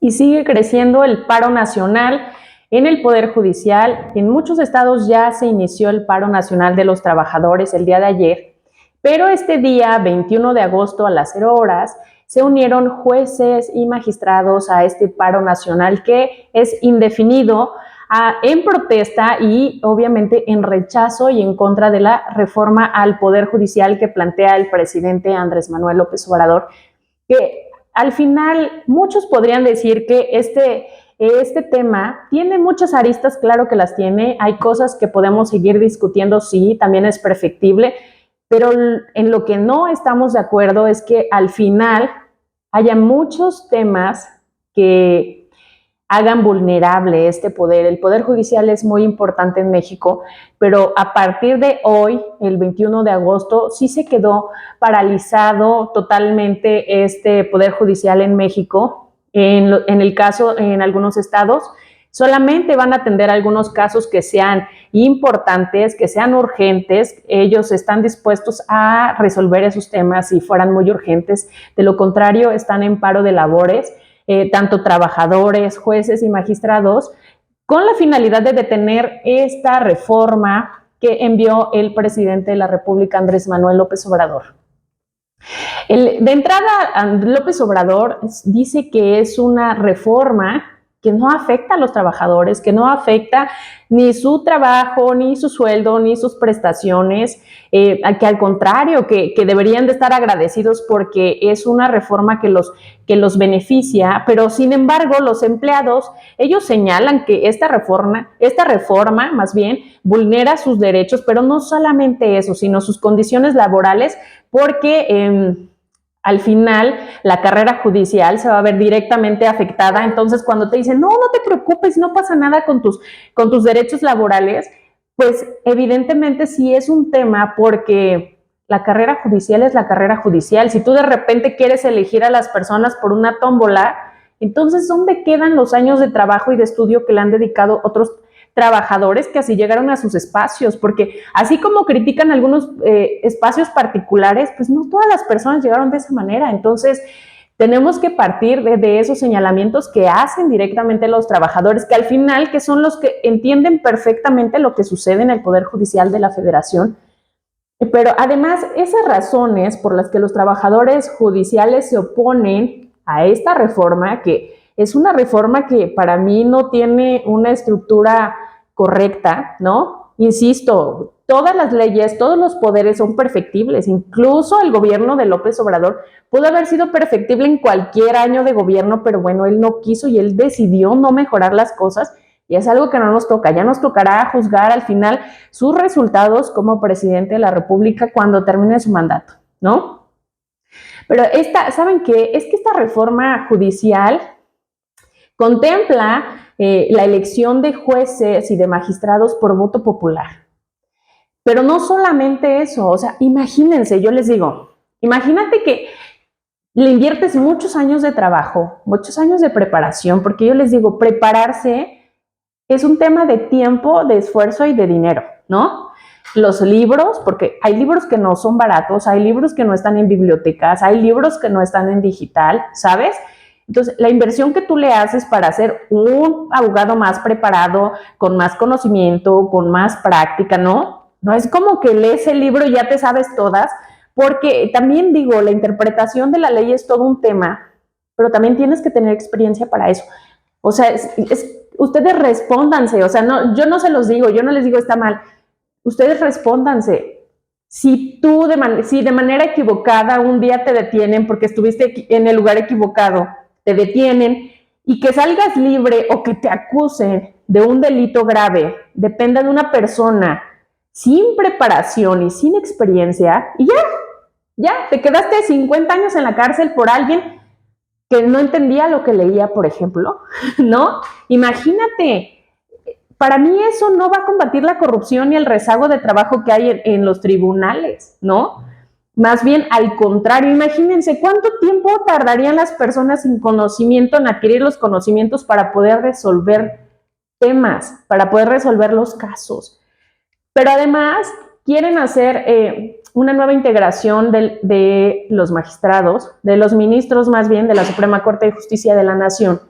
y sigue creciendo el paro nacional en el Poder Judicial. En muchos estados ya se inició el paro nacional de los trabajadores el día de ayer, pero este día, 21 de agosto a las 0 horas, se unieron jueces y magistrados a este paro nacional que es indefinido, en protesta y obviamente en rechazo y en contra de la reforma al Poder Judicial que plantea el presidente Andrés Manuel López Obrador, que al final muchos podrían decir que este tema tiene muchas aristas, claro que las tiene, hay cosas que podemos seguir discutiendo, sí, también es perfectible, pero en lo que no estamos de acuerdo es que al final haya muchos temas que hagan vulnerable este poder. El Poder Judicial es muy importante en México, pero a partir de hoy, el 21 de agosto, sí se quedó paralizado totalmente este Poder Judicial en México. En el caso, en algunos estados, solamente van a atender algunos casos que sean importantes, que sean urgentes. Ellos están dispuestos a resolver esos temas si fueran muy urgentes. De lo contrario, están en paro de labores. Tanto trabajadores, jueces y magistrados, con la finalidad de detener esta reforma que envió el presidente de la República, Andrés Manuel López Obrador. De entrada, López Obrador dice que es una reforma que no afecta a los trabajadores, que no afecta ni su trabajo, ni su sueldo, ni sus prestaciones, que al contrario, que deberían de estar agradecidos porque es una reforma que los beneficia, pero sin embargo los empleados, ellos señalan que esta reforma más bien vulnera sus derechos, pero no solamente eso, sino sus condiciones laborales, porque al final la carrera judicial se va a ver directamente afectada. Entonces, cuando te dicen, no te preocupes, no pasa nada con tus derechos laborales, pues evidentemente sí es un tema, porque la carrera judicial es la carrera judicial. Si tú de repente quieres elegir a las personas por una tómbola, entonces, ¿dónde quedan los años de trabajo y de estudio que le han dedicado otros trabajadores que así llegaron a sus espacios? Porque así como critican algunos espacios particulares, pues no todas las personas llegaron de esa manera. Entonces, tenemos que partir de esos señalamientos que hacen directamente los trabajadores, que al final que son los que entienden perfectamente lo que sucede en el Poder Judicial de la Federación. Pero además, esas razones por las que los trabajadores judiciales se oponen a esta reforma, que es una reforma que para mí no tiene una estructura correcta, ¿no? Insisto, todas las leyes, todos los poderes son perfectibles. Incluso el gobierno de López Obrador pudo haber sido perfectible en cualquier año de gobierno, pero bueno, él no quiso y él decidió no mejorar las cosas, y es algo que no nos toca. Ya nos tocará juzgar al final sus resultados como presidente de la República cuando termine su mandato, ¿no? Pero ¿saben qué? Es que esta reforma judicial contempla la elección de jueces y de magistrados por voto popular. Pero no solamente eso, o sea, imagínense, yo les digo, imagínate que le inviertes muchos años de trabajo, muchos años de preparación, porque yo les digo, prepararse es un tema de tiempo, de esfuerzo y de dinero, ¿no? Los libros, porque hay libros que no son baratos, hay libros que no están en bibliotecas, hay libros que no están en digital, ¿sabes? Entonces, la inversión que tú le haces para ser un abogado más preparado, con más conocimiento, con más práctica, ¿no? No es como que lees el libro y ya te sabes todas, porque también digo, la interpretación de la ley es todo un tema, pero también tienes que tener experiencia para eso. O sea, ustedes respóndanse, o sea, no, yo no se los digo, yo no les digo está mal, ustedes respóndanse. Si de manera equivocada un día te detienen porque estuviste en el lugar equivocado, te detienen, y que salgas libre o que te acusen de un delito grave, depende de una persona sin preparación y sin experiencia, y ya, te quedaste 50 años en la cárcel por alguien que no entendía lo que leía, por ejemplo, ¿no? Imagínate, para mí eso no va a combatir la corrupción ni el rezago de trabajo que hay en los tribunales, ¿no? Más bien al contrario, imagínense cuánto tiempo tardarían las personas sin conocimiento en adquirir los conocimientos para poder resolver temas, para poder resolver los casos. Pero además quieren hacer una nueva integración de los magistrados, de los ministros más bien de la Suprema Corte de Justicia de la Nación,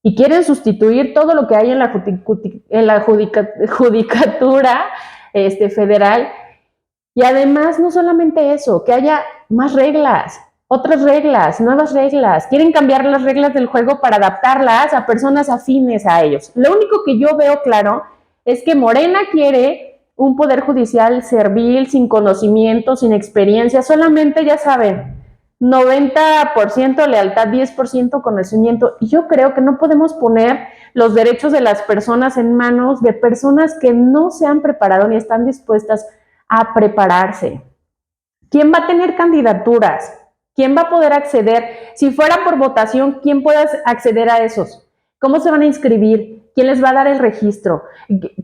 y quieren sustituir todo lo que hay en la judicatura federal. Y además, no solamente eso, que haya más reglas, otras reglas, nuevas reglas. Quieren cambiar las reglas del juego para adaptarlas a personas afines a ellos. Lo único que yo veo claro es que Morena quiere un poder judicial servil, sin conocimiento, sin experiencia, solamente, ya saben, 90% lealtad, 10% conocimiento. Y yo creo que no podemos poner los derechos de las personas en manos de personas que no se han preparado ni están dispuestas a prepararse. ¿Quién va a tener candidaturas? ¿Quién va a poder acceder? Si fuera por votación, ¿quién puede acceder a esos? ¿Cómo se van a inscribir? ¿Quién les va a dar el registro?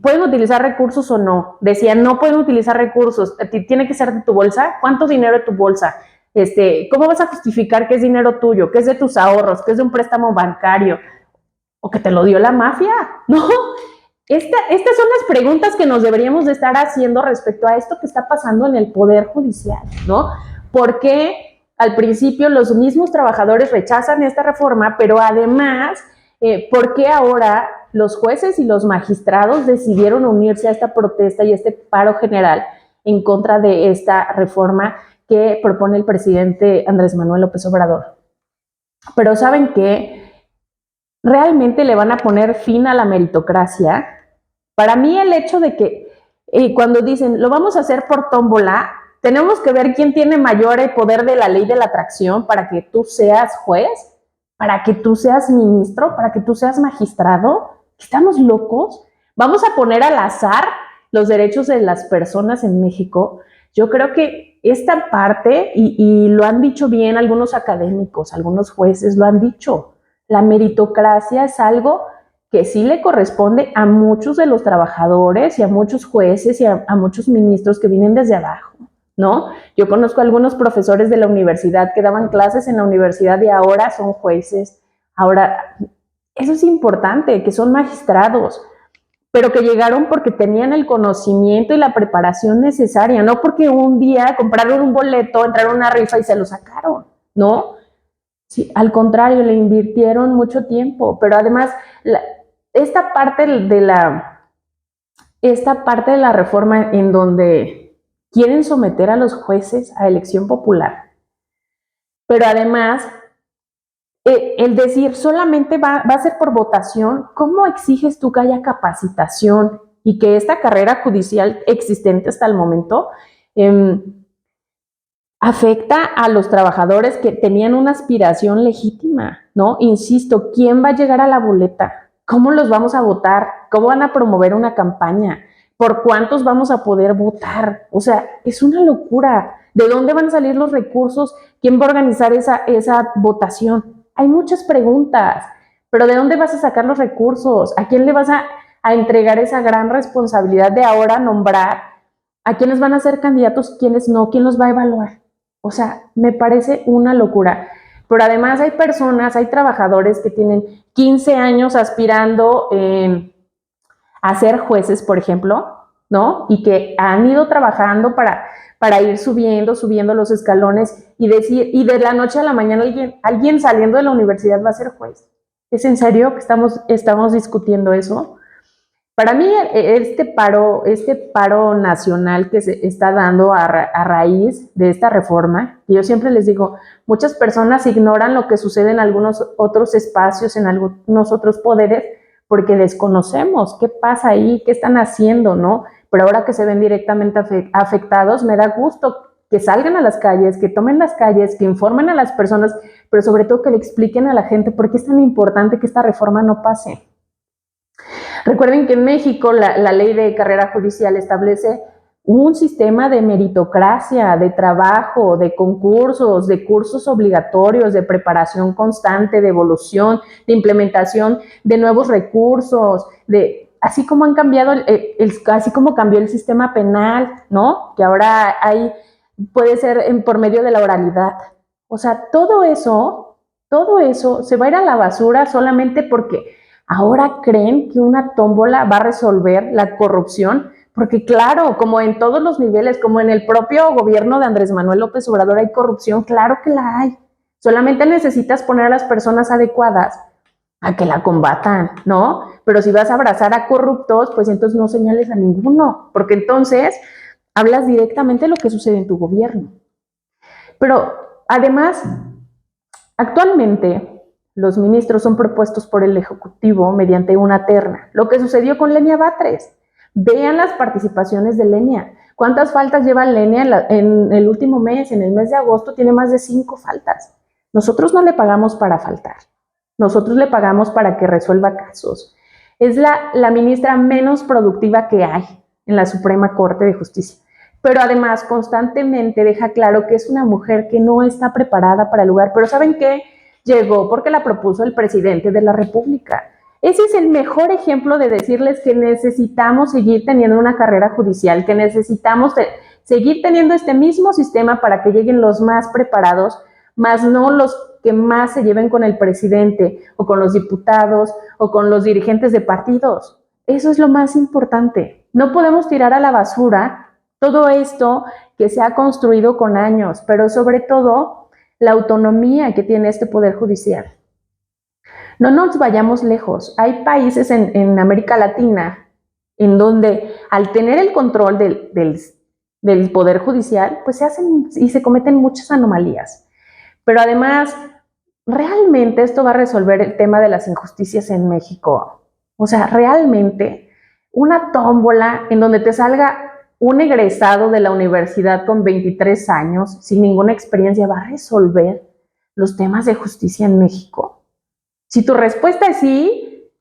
¿Pueden utilizar recursos o no? Decían, no pueden utilizar recursos. ¿Tiene que ser de tu bolsa? ¿Cuánto dinero de tu bolsa? ¿Cómo vas a justificar que es dinero tuyo? ¿Que es de tus ahorros? ¿Que es de un préstamo bancario? ¿O que te lo dio la mafia? ¿No? Estas son las preguntas que nos deberíamos de estar haciendo respecto a esto que está pasando en el Poder Judicial, ¿no? ¿Por qué al principio los mismos trabajadores rechazan esta reforma, pero además, por qué ahora los jueces y los magistrados decidieron unirse a esta protesta y este paro general en contra de esta reforma que propone el presidente Andrés Manuel López Obrador? Pero ¿saben qué? ¿Realmente le van a poner fin a la meritocracia? Para mí el hecho de que cuando dicen, lo vamos a hacer por tómbola, tenemos que ver quién tiene mayor poder de la ley de la atracción para que tú seas juez, para que tú seas ministro, para que tú seas magistrado. ¿Estamos locos? ¿Vamos a poner al azar los derechos de las personas en México? Yo creo que esta parte, y lo han dicho bien algunos académicos, algunos jueces lo han dicho, la meritocracia es algo que sí le corresponde a muchos de los trabajadores y a muchos jueces y a muchos ministros que vienen desde abajo, ¿no? Yo conozco a algunos profesores de la universidad que daban clases en la universidad y ahora son jueces. Ahora, eso es importante, que son magistrados, pero que llegaron porque tenían el conocimiento y la preparación necesaria, no porque un día compraron un boleto, entraron a una rifa y se lo sacaron, ¿no? Sí, al contrario, le invirtieron mucho tiempo, pero además esta parte de la reforma en donde quieren someter a los jueces a elección popular, pero además el decir solamente va a ser por votación, ¿cómo exiges tú que haya capacitación y que esta carrera judicial existente hasta el momento afecta a los trabajadores que tenían una aspiración legítima, ¿no? Insisto, ¿quién va a llegar a la boleta? ¿Cómo los vamos a votar? ¿Cómo van a promover una campaña? ¿Por cuántos vamos a poder votar? O sea, es una locura. ¿De dónde van a salir los recursos? ¿Quién va a organizar esa votación? Hay muchas preguntas, pero ¿de dónde vas a sacar los recursos? ¿A quién le vas a entregar esa gran responsabilidad de ahora nombrar a quiénes van a ser candidatos, quiénes no, quién los va a evaluar? O sea, me parece una locura. Pero además hay personas, hay trabajadores que tienen 15 años aspirando a ser jueces, por ejemplo, ¿no? Y que han ido trabajando para ir subiendo los escalones y de la noche a la mañana alguien saliendo de la universidad va a ser juez. ¿Es en serio que estamos discutiendo eso? Para mí, este paro nacional que se está dando a raíz de esta reforma, y yo siempre les digo, muchas personas ignoran lo que sucede en algunos otros espacios, en algunos otros poderes, porque desconocemos qué pasa ahí, qué están haciendo, ¿no? Pero ahora que se ven directamente afectados, me da gusto que salgan a las calles, que tomen las calles, que informen a las personas, pero sobre todo que le expliquen a la gente por qué es tan importante que esta reforma no pase. Recuerden que en México la ley de carrera judicial establece un sistema de meritocracia, de trabajo, de concursos, de cursos obligatorios, de preparación constante, de evolución, de implementación de nuevos recursos, así como han cambiado, así como cambió el sistema penal, ¿no? Que ahora puede ser por medio de la oralidad. O sea, todo eso se va a ir a la basura solamente porque ahora creen que una tómbola va a resolver la corrupción, porque claro, como en todos los niveles, como en el propio gobierno de Andrés Manuel López Obrador hay corrupción, claro que la hay. Solamente necesitas poner a las personas adecuadas a que la combatan, ¿no? Pero si vas a abrazar a corruptos, pues entonces no señales a ninguno, porque entonces hablas directamente de lo que sucede en tu gobierno. Pero además, actualmente los ministros son propuestos por el Ejecutivo mediante una terna, lo que sucedió con Lenia Batres. Vean las participaciones de Lenia. ¿Cuántas faltas lleva Lenia en el último mes? En el mes de agosto tiene más de 5 faltas. Nosotros no le pagamos para faltar. Nosotros le pagamos para que resuelva casos. Es la ministra menos productiva que hay en la Suprema Corte de Justicia. Pero además constantemente deja claro que es una mujer que no está preparada para el lugar. Pero ¿saben qué? Llegó porque la propuso el presidente de la República. Ese es el mejor ejemplo de decirles que necesitamos seguir teniendo una carrera judicial, que necesitamos seguir teniendo este mismo sistema para que lleguen los más preparados, más no los que más se lleven con el presidente o con los diputados o con los dirigentes de partidos. Eso es lo más importante. No podemos tirar a la basura todo esto que se ha construido con años, pero sobre todo la autonomía que tiene este Poder Judicial. No nos vayamos lejos. Hay países en América Latina en donde al tener el control del Poder Judicial, pues se hacen y se cometen muchas anomalías. Pero además, ¿realmente esto va a resolver el tema de las injusticias en México? O sea, ¿realmente una tómbola en donde te salga un egresado de la universidad con 23 años, sin ninguna experiencia, va a resolver los temas de justicia en México? Si tu respuesta es sí,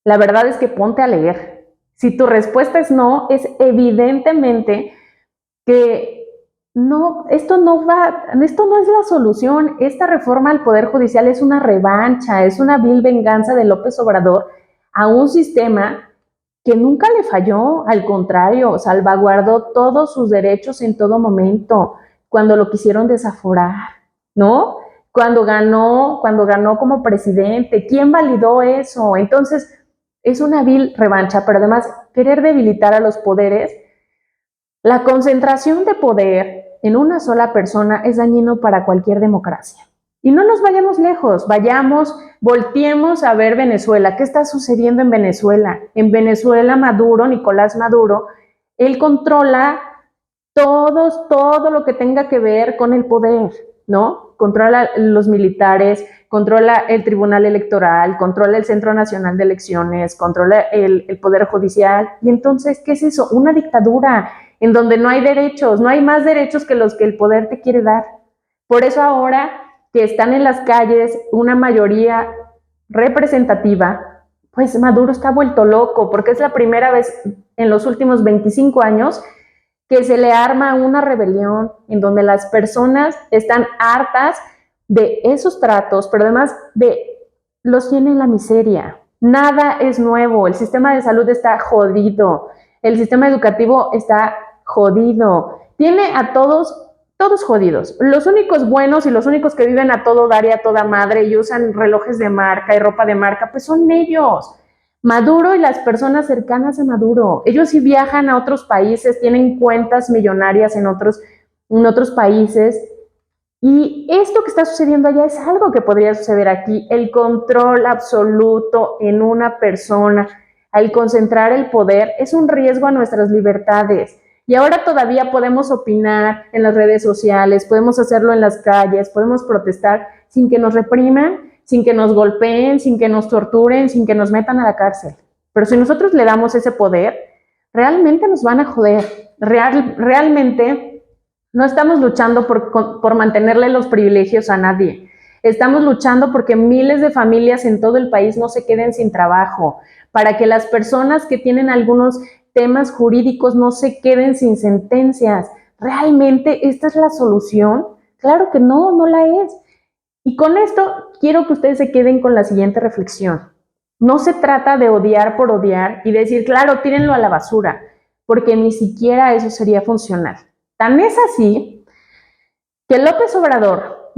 la verdad es que ponte a leer. Si tu respuesta es no, es evidentemente que no, esto no es la solución. Esta reforma al Poder Judicial es una revancha, es una vil venganza de López Obrador a un sistema que nunca le falló, al contrario, salvaguardó todos sus derechos en todo momento, cuando lo quisieron desaforar, ¿no? Cuando ganó como presidente, ¿quién validó eso? Entonces, es una vil revancha, pero además, querer debilitar a los poderes, la concentración de poder en una sola persona es dañino para cualquier democracia. Y no nos vayamos lejos, volteemos a ver Venezuela. ¿Qué está sucediendo en Venezuela? En Venezuela, Nicolás Maduro, él controla todo lo que tenga que ver con el poder, ¿no? Controla los militares, controla el Tribunal Electoral, controla el Centro Nacional de Elecciones, controla el Poder Judicial. Y entonces, ¿qué es eso? Una dictadura en donde no hay derechos, no hay más derechos que los que el poder te quiere dar. Por eso ahora que están en las calles una mayoría representativa, pues Maduro está vuelto loco, porque es la primera vez en los últimos 25 años que se le arma una rebelión en donde las personas están hartas de esos tratos, pero además los tienen en la miseria. Nada es nuevo, el sistema de salud está jodido, el sistema educativo está jodido, tiene a todos jodidos. Los únicos buenos y los únicos que viven a todo dar y a toda madre y usan relojes de marca y ropa de marca, pues son ellos. Maduro y las personas cercanas a Maduro. Ellos sí viajan a otros países, tienen cuentas millonarias en otros países. Y esto que está sucediendo allá es algo que podría suceder aquí. El control absoluto en una persona, al concentrar el poder, es un riesgo a nuestras libertades. Y ahora todavía podemos opinar en las redes sociales, podemos hacerlo en las calles, podemos protestar sin que nos repriman, sin que nos golpeen, sin que nos torturen, sin que nos metan a la cárcel. Pero si nosotros le damos ese poder, realmente nos van a joder. Realmente no estamos luchando por mantenerle los privilegios a nadie. Estamos luchando porque miles de familias en todo el país no se queden sin trabajo, para que las personas que tienen algunos temas jurídicos no se queden sin sentencias. ¿Realmente esta es la solución? Claro que no la es. Y con esto quiero que ustedes se queden con la siguiente reflexión. No se trata de odiar por odiar y decir, claro, tírenlo a la basura, porque ni siquiera eso sería funcional. Tan es así que López Obrador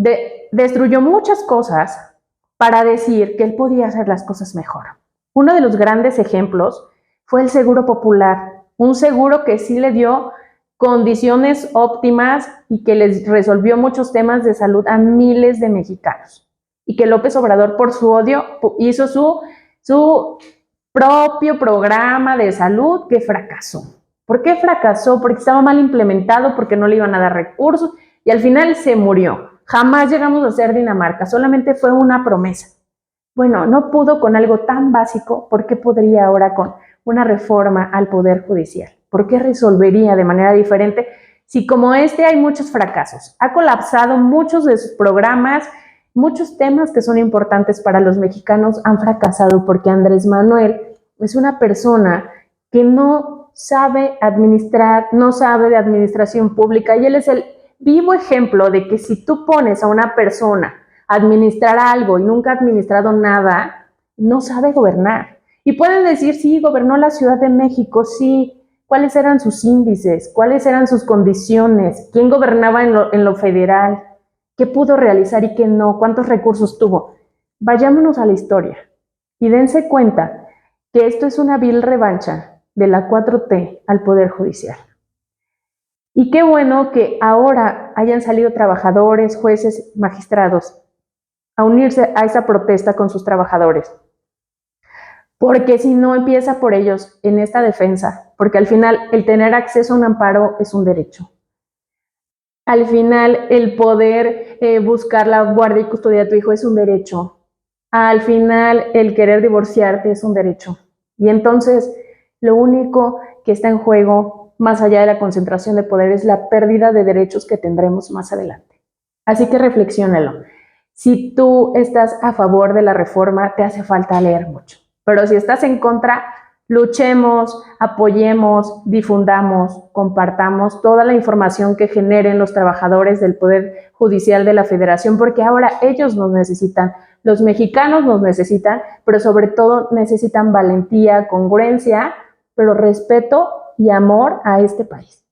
destruyó muchas cosas para decir que él podía hacer las cosas mejor. Uno de los grandes ejemplos fue el Seguro Popular, un seguro que sí le dio condiciones óptimas y que les resolvió muchos temas de salud a miles de mexicanos. y que López Obrador, por su odio, hizo su propio programa de salud que fracasó. ¿Por qué fracasó? Porque estaba mal implementado, porque no le iban a dar recursos y al final se murió. Jamás llegamos a ser Dinamarca, solamente fue una promesa. Bueno, no pudo con algo tan básico, ¿por qué podría ahora con una reforma al Poder Judicial? ¿Por qué resolvería de manera diferente si como este hay muchos fracasos? Ha colapsado muchos de sus programas, muchos temas que son importantes para los mexicanos han fracasado porque Andrés Manuel es una persona que no sabe administrar, no sabe de administración pública y él es el vivo ejemplo de que si tú pones a una persona a administrar algo y nunca ha administrado nada, no sabe gobernar. Y pueden decir, sí, gobernó la Ciudad de México, sí, cuáles eran sus índices, cuáles eran sus condiciones, quién gobernaba en lo federal, qué pudo realizar y qué no, cuántos recursos tuvo. Vayámonos a la historia y dense cuenta que esto es una vil revancha de la 4T al Poder Judicial. Y qué bueno que ahora hayan salido trabajadores, jueces, magistrados a unirse a esa protesta con sus trabajadores. Porque si no empieza por ellos en esta defensa, porque al final el tener acceso a un amparo es un derecho. Al final el poder buscar la guardia y custodia de tu hijo es un derecho. Al final el querer divorciarte es un derecho. Y entonces lo único que está en juego, más allá de la concentración de poder, es la pérdida de derechos que tendremos más adelante. Así que reflexiónalo. Si tú estás a favor de la reforma, te hace falta leer mucho. Pero si estás en contra, luchemos, apoyemos, difundamos, compartamos toda la información que generen los trabajadores del Poder Judicial de la Federación, porque ahora ellos nos necesitan, los mexicanos nos necesitan, pero sobre todo necesitan valentía, congruencia, pero respeto y amor a este país.